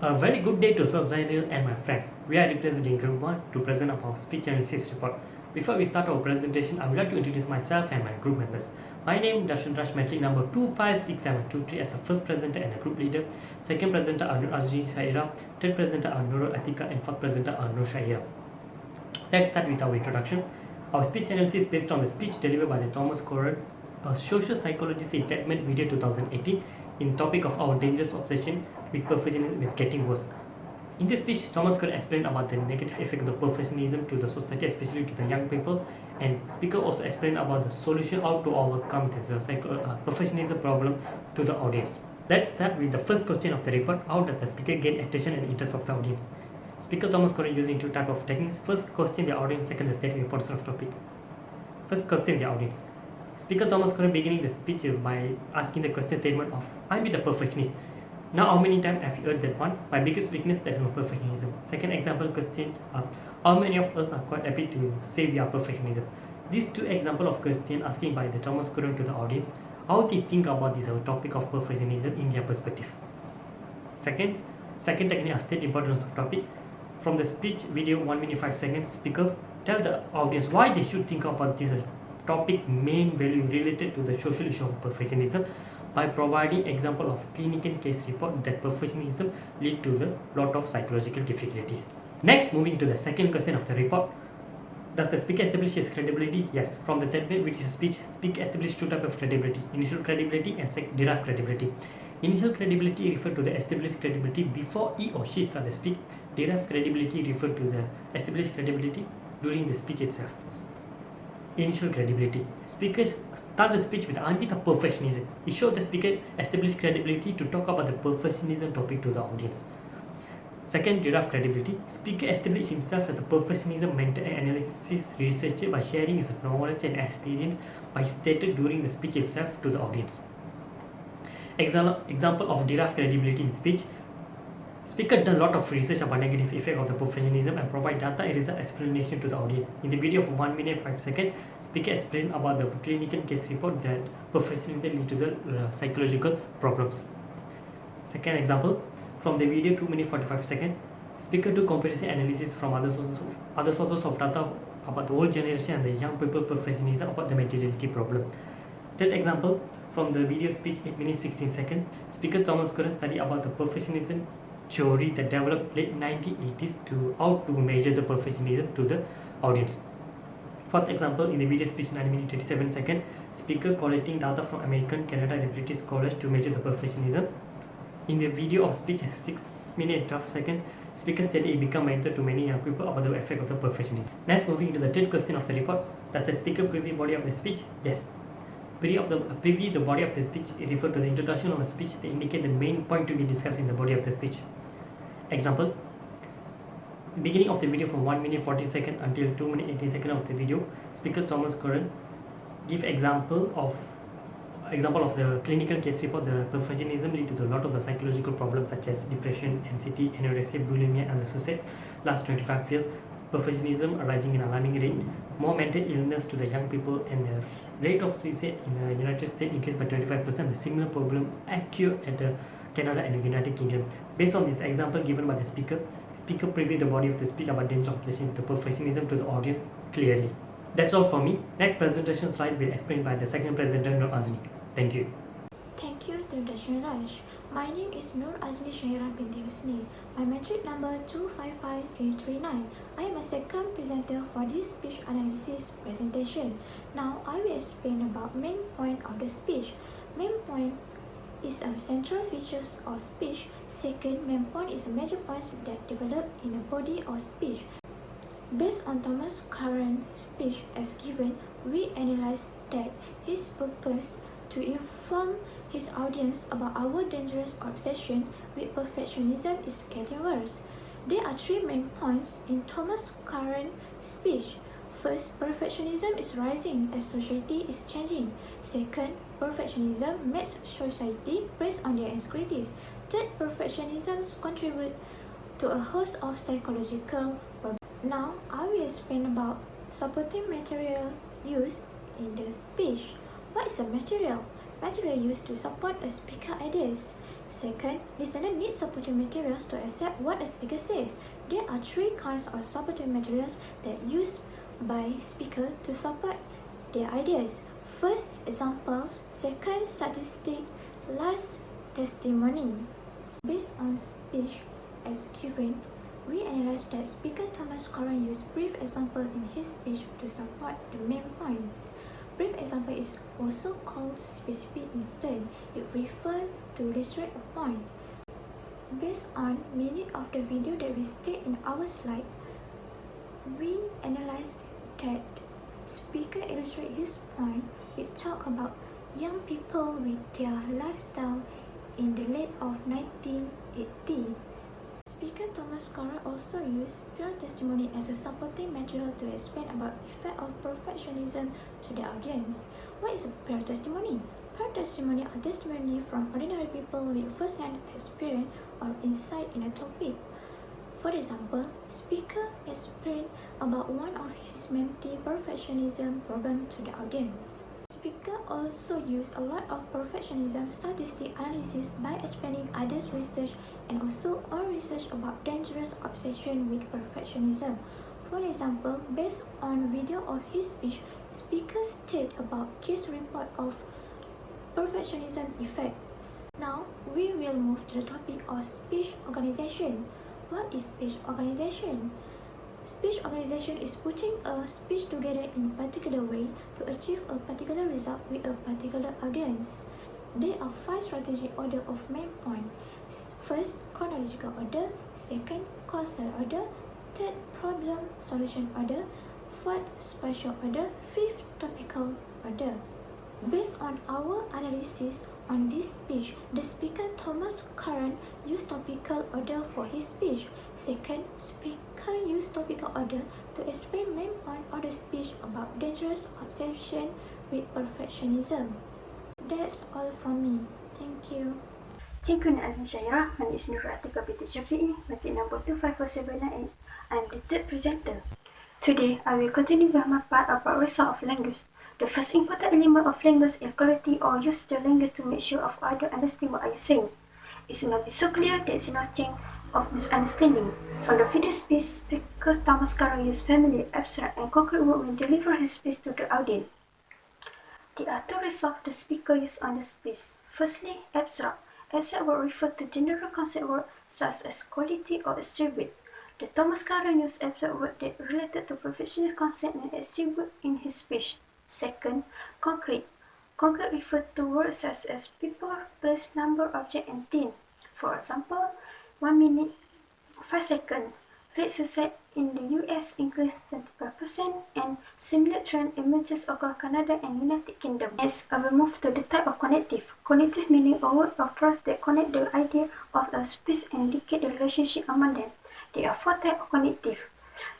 A very good day to Zainil and my friends. We are representing Group 1 to present our speech analysis report. Before we start our presentation, I would like to introduce myself and my group members. My name is Darshan Raj, metric number 256723 as a first presenter and a group leader. Second presenter are Nur Azri Shaira. Third presenter are Nurul Atika and fourth presenter are Nur Shaira. Let's start with our introduction. Our speech analysis is based on the speech delivered by the Thomas Corran, a social psychologist in TEDMED video 2018, in topic of our dangerous obsession with perfectionism is getting worse. In this speech, Thomas Corran explained about the negative effect of the perfectionism to the society, especially to the young people, and speaker also explained about the solution how to overcome this perfectionism problem to the audience. Let's start with the first question of the report. How does the speaker gain attention and interest of the audience? Speaker Thomas Corran using two types of techniques. First, question the audience. Second, the stating importance of topic. First, question the audience. Speaker Thomas Corran beginning the speech by asking the question statement of I'm the perfectionist. Now, how many times have you heard that one? My biggest weakness, that is my perfectionism. Second example question, how many of us are quite happy to say we are perfectionism? These two examples of question asking by the Thomas Corran to the audience, how they think about this topic of perfectionism in their perspective. Second technique, state importance of topic. From the speech video 1 minute 5 seconds, speaker tell the audience why they should think about this topic main value related to the social issue of perfectionism by providing example of clinical case report that perfectionism lead to the lot of psychological difficulties. Next, moving to the second question of the report. Does the speaker establish his credibility? Yes. From the TED video speech, speaker established two types of credibility: initial credibility and derived credibility. Initial credibility refer to the established credibility before he or she starts the speech. Derived credibility refer to the established credibility during the speech itself. Initial credibility. Speakers start the speech with I'm the perfectionism. It shows the speaker established credibility to talk about the perfectionism topic to the audience. Second, derived credibility. Speaker established himself as a perfectionism mentor and analysis researcher by sharing his knowledge and experience by stated during the speech itself to the audience. Example of derived credibility in speech. Speaker done a lot of research about negative effect of the perfectionism and provide data and result explanation to the audience. In the video of 1 minute 5 seconds, speaker explained about the clinical case report that perfectionism lead to the psychological problems. Second example, from the video 2 minute 45 seconds, speaker do comparison analysis from other sources of data about the old generation and the young people perfectionism about the materiality problem. Third example, from the video speech 8 minutes 16 seconds, speaker Thomas Corran study about the perfectionism theory that developed late 1980s to how to measure the perfectionism to the audience. Fourth example, in the video speech 9 minutes 37 seconds, speaker collecting data from American, Canada and British scholars to measure the perfectionism. In the video of speech 6 minutes 12 seconds, speaker said it became mentor to many young people about the effect of the perfectionism. Next, moving to the third question of the report. Does the speaker preview body of the speech? Yes. Preview the body of the speech. It refers to the introduction of a speech that indicate the main point to be discussed in the body of the speech. Example, beginning of the video from 1 minute 14 seconds until 2 minutes 18 seconds of the video, speaker Thomas Corran give example of the clinical case report. The perfectionism lead to a lot of the psychological problems such as depression, anxiety, anorexia, bulimia and suicide. Last 25 years, perfectionism arising in alarming rate, more mental illness to the young people, and the rate of suicide in the United States increased by 25%. The similar problem occur at the Canada and the United Kingdom. Based on this example given by the speaker previewed the body of the speech about dangerous obsession with the perfectionism to the audience clearly. That's all for me. Next presentation slide will explained by the second presenter, Nur Azri. Thank you. Thank you to Darshan Raj. My name is Nur Azli Shaira binti Husni. My metric number 255339. I am a second presenter for this speech analysis presentation. Now I will explain about main point of the speech. Main point is a central features of speech. Second, main point is major points that develop in a body of speech. Based on Thomas Corran's speech as given, we analyze that his purpose to inform his audience about our dangerous obsession with perfectionism is getting worse. There are three main points in Thomas Corran's speech. First, perfectionism is rising as society is changing. Second, perfectionism makes society press on their insecurities. Third, perfectionism contributes to a host of psychological problems. Now, I will explain about supporting material used in the speech. What is a material? Material used to support a speaker ideas. Second, listener needs supporting materials to accept what a speaker says. There are three kinds of supporting materials that are used by speaker to support their ideas. First, examples. Second, statistic. Last, testimony. Based on speech as given, we analyze that Speaker Thomas Curran used brief example in his speech to support the main points. Brief example is also called specific instance. It refers to illustrate a point. Based on minute of the video that we state in our slide, we analyze that speaker illustrate his point. We talk about young people with their lifestyle in the late of 1980s. Speaker Thomas Curran also used peer testimony as a supporting material to explain about the effect of perfectionism to the audience. What is a peer testimony? Peer testimony are testimony from ordinary people with first-hand experience or insight in a topic. For example, speaker explained about one of his mentee perfectionism problem to the audience. Speaker also used a lot of perfectionism statistic analysis by explaining others' research and also own research about dangerous obsession with perfectionism. For example, based on video of his speech, speaker stated about case report of perfectionism effects. Now, we will move to the topic of speech organization. What is speech organization? Speech organization is putting a speech together in a particular way to achieve a particular result with a particular audience. There are 5 strategic order of main point. First, chronological order. Second, causal order. Third, problem solution order. Fourth, spatial order. Fifth, topical order. Based on our analysis on this speech, the speaker Thomas Curran used topical order for his speech. Second, speaker used topical order to explain main point of the speech about dangerous obsession with perfectionism. That's all from me. Thank you. Thank you, Nazmi Shaira. My name is Nur Atika Binti Shafi'i, meeting number 25478. I am the third presenter. Today, I will continue with my part about result of language. The first important element of language is clarity, or use the language to make sure of others understand what you are saying. It must be so clear that there is no chance of misunderstanding. On the video speech, Speaker Thomas Curran used familiar, abstract, and concrete words when delivering his speech to the audience. There are 2 results the speaker used on the speech. Firstly, abstract. Abstract words refer to general concept words such as quality or attribute. The Thomas Curran used abstract words that related to professional concept and attribute in his speech. Second, concrete. Concrete refers to words such as people, place, number, object, and thing. For example, 1 minute, 5 seconds. Rate suicide in the US increased 25%, and similar trend emerges across Canada and United Kingdom. Next, I will move to the type of connective. Connective meaning a word or phrase that connect the idea of a speech and indicate the relationship among them. There are 4 types of connective.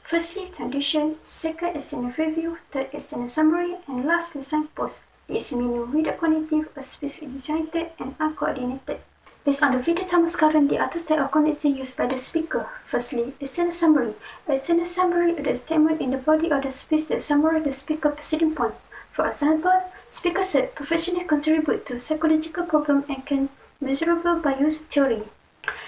Firstly, transition. Second, extended review. Third, extended summary. And lastly, signpost. Its meaning without connective, a speech is disjointed and uncoordinated. Based on the video Thomas Curran, there are 2 types of connective used by the speaker. Firstly, extended summary. Extended summary is the statement in the body of the speech that summarizes the speaker's preceding point. For example, speaker said, professionals contribute to psychological problems and can measurable by use theory.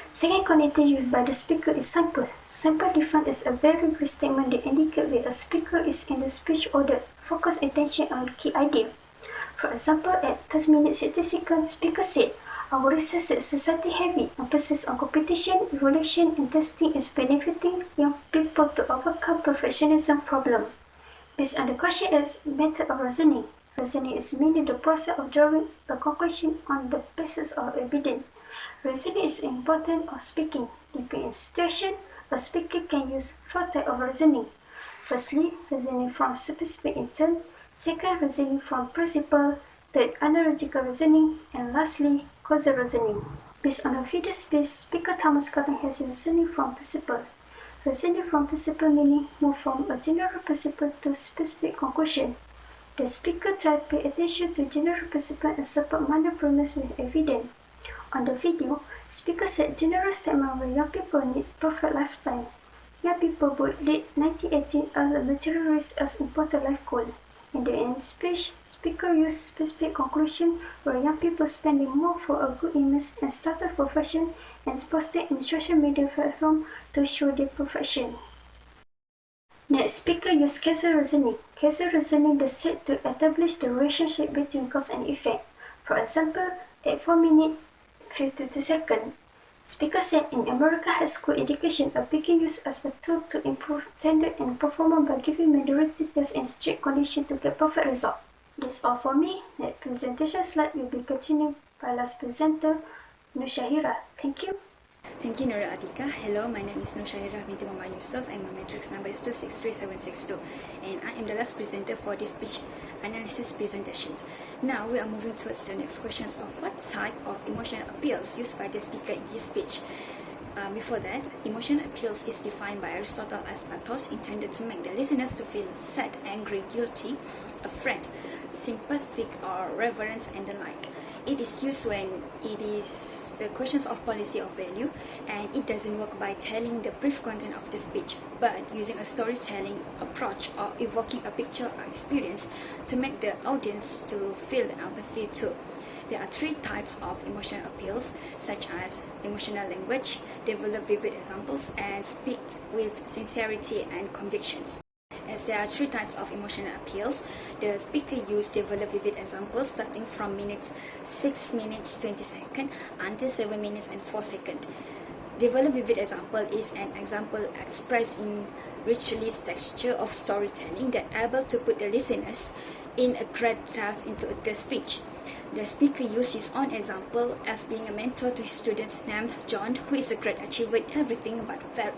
Second connective used by the speaker is signpost. Signpost defined as a very brief statement that indicates where a speaker is in the speech order. Focus attention on the key idea. For example, at 30 minutes 60 seconds, speaker said, our research that society heavy emphasis on competition, evaluation, and testing is benefiting young people to overcome perfectionism problem. Based on the question as method of reasoning. Reasoning is mainly the process of drawing a conclusion on the basis of evidence. Reasoning is important of speaking. Depending on situation, a speaker can use 4 types of reasoning. Firstly, reasoning from specific intent. Second, reasoning from principle. Third, analogical reasoning. And lastly, causal reasoning. Based on the video speech, Speaker Thomas Curran has used reasoning from principle. Reasoning from principle meaning move from a general principle to a specific conclusion. The speaker tried to pay attention to general principle and support minor premise with evidence. On the video, speaker said general statement where young people need perfect lifestyle. Young people would lead 1918 as a material risk as important life goal. In the end speech, speaker used specific conclusion where young people spending more for a good image and started profession and posted in social media platform to show their profession. Next speaker used causal reasoning. Causal reasoning is said to establish the relationship between cause and effect. For example, at 4 minutes 52 seconds, speaker said in America high school education are being used as a tool to improve standard and performance by giving majority tests in strict conditions to get perfect result. That's all for me. Next presentation slide will be continued by last presenter, Nur Shahira. Thank you. Thank you, Nura Atika. Hello, my name is Nur Shahira binti Muhammad Yusof and my matrix number is 263762 and I am the last presenter for this speech analysis presentation. Now we are moving towards the next questions of what type of emotional appeals used by the speaker in his speech. Before that, emotional appeals is defined by Aristotle as pathos intended to make the listeners to feel sad, angry, guilty, afraid, sympathetic or reverent and the like. It is used when it is the questions of policy or value, and it doesn't work by telling the brief content of the speech, but using a storytelling approach or evoking a picture or experience to make the audience to feel the empathy too. There are 3 types of emotional appeals, such as emotional language, develop vivid examples, and speak with sincerity and convictions. As there are 3 types of emotional appeals, the speaker used develop vivid examples starting from 6 minutes 20 seconds until 7 minutes and 4 seconds. Develop vivid example is an example expressed in richly texture of storytelling that able to put the listeners in a great depth into the speech. The speaker used his own example as being a mentor to his students named John, who is a great achiever in everything but felt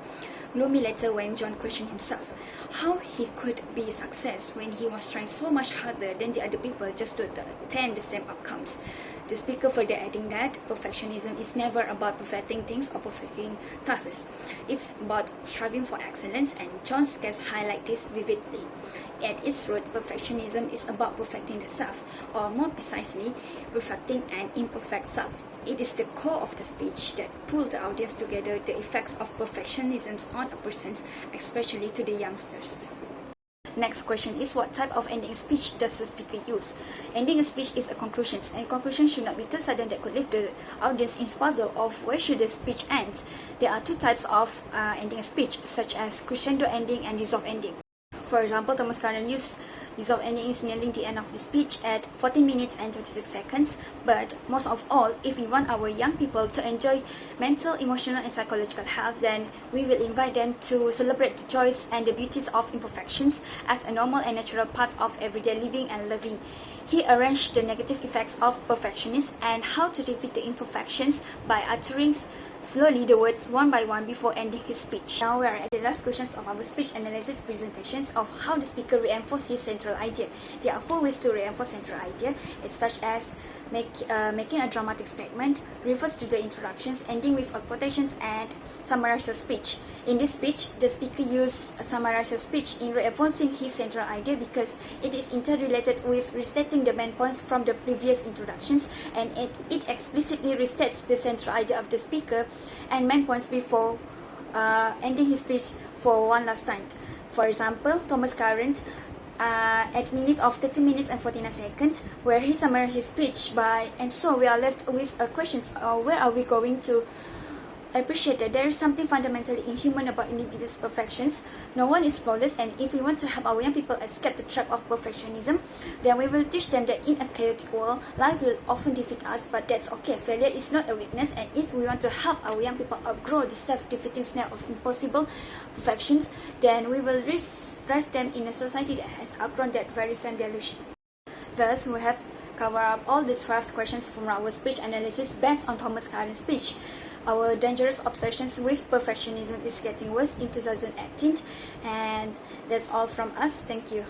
gloomy later when John questioned himself how he could be a success when he was trying so much harder than the other people just to attain the same outcomes. The speaker further adding that perfectionism is never about perfecting things or perfecting tasks. It's about striving for excellence, and John's case highlight this vividly. At its root, perfectionism is about perfecting the self, or more precisely, perfecting an imperfect self. It is the core of the speech that pulled the audience together the effects of perfectionism on a person, especially to the youngsters. Next question is what type of ending speech does the speaker use? Ending a speech is a conclusion, and conclusion should not be too sudden that could leave the audience in puzzle of where should the speech end. There are 2 types of ending a speech, such as crescendo ending and dissolve ending. For example, Thomas Carlyle used dissolve ending is nearing the end of the speech at 14 minutes and 26 seconds. But most of all, if we want our young people to enjoy mental, emotional, and psychological health, then we will invite them to celebrate the joys and the beauties of imperfections as a normal and natural part of everyday living and loving. He arranged the negative effects of perfectionism and how to defeat the imperfections by uttering slowly the words one by one before ending his speech. Now we are at the last questions of our speech analysis presentations of how the speaker reinforces his central idea. There are 4 ways to reinforce central idea, such as making a dramatic statement, refers to the introductions, ending with a quotations, and summarize your speech. In this speech, the speaker used summarize your speech in reinforcing his central idea because it is interrelated with restating the main points from the previous introductions, and it explicitly restates the central idea of the speaker and main points before ending his speech for one last time. For example, Thomas Carlyle at minutes of 30 minutes and 49 seconds, where he summarized his speech by, and so we are left with questions, where are we going to appreciate that there is something fundamentally inhuman about individual's perfections. No one is flawless, and if we want to help our young people escape the trap of perfectionism, then we will teach them that in a chaotic world, life will often defeat us, but that's okay. Failure is not a weakness, and if we want to help our young people outgrow the self-defeating snare of impossible perfections, then we will raise them in a society that has outgrown that very same delusion. Thus, we have covered up all the 12 questions from our speech analysis based on Thomas Carlyle's speech. Our dangerous obsessions with perfectionism is getting worse in 2018, and that's all from us. Thank you.